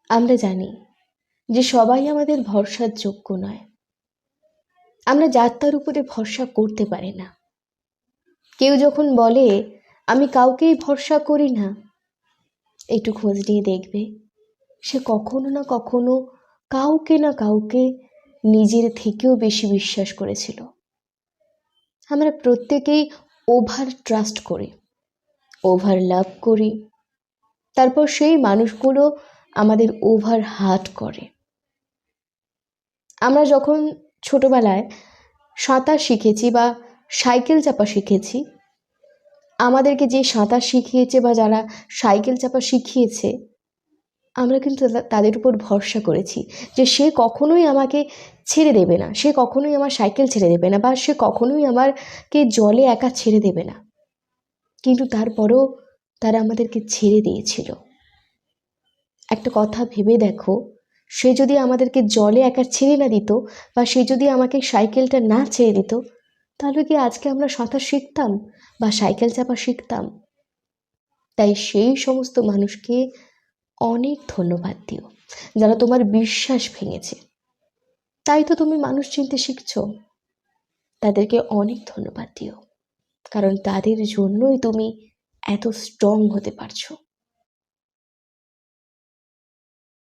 আমরা জানি যে সবাই আমাদের ভরসার যোগ্য নয়। আমরা যার তার উপরে ভরসা করতে পারি না। কেউ যখন বলে আমি কাউকেই ভরসা করি না, একটু খোঁজ নিয়ে দেখবে সে কখনো না কখনো কাউকে না কাউকে নিজের থেকেও বেশি বিশ্বাস করেছিল। আমরা প্রত্যেকেই ওভার ট্রাস্ট করি, ওভার লাভ করি, তারপর সেই মানুষগুলো আমাদের ওভার হার্ট করে। আমরা যখন ছোটবেলায় সাঁতার শিখেছি বা সাইকেল চাপা শিখেছি, আমাদেরকে যে সাঁতার শিখিয়েছে বা যারা সাইকেল চাপা শিখিয়েছে, আমরা কিন্তু তাদের উপর ভরসা করেছি যে সে কখনোই আমাকে ছেড়ে দেবে না, সে কখনোই আমার সাইকেল ছেড়ে দেবে না, বা সে কখনোই আমাকে জলে একা ছেড়ে দেবে না। কিন্তু তারপরেও তারা আমাদেরকে ছেড়ে দিয়েছিল। একটা কথা ভেবে দেখো, সে যদি আমাদেরকে জলে একা ছেড়ে না দিত, বা সে যদি আমাকে সাইকেলটা না ছেড়ে দিত, তাহলে কি আজকে আমরা সাঁতার শিখতাম বা সাইকেল চাপা শিখতাম? তাই সেই সমস্ত মানুষকে অনেক ধন্যবাদ দিও যারা তোমার বিশ্বাস ভেঙেছে। তাই তো তুমি মানুষ চিনতে শিখছো। তাদেরকে অনেক ধন্যবাদ দিও, কারণ তাদের জন্যই তুমি এত স্ট্রং হতে পারছো।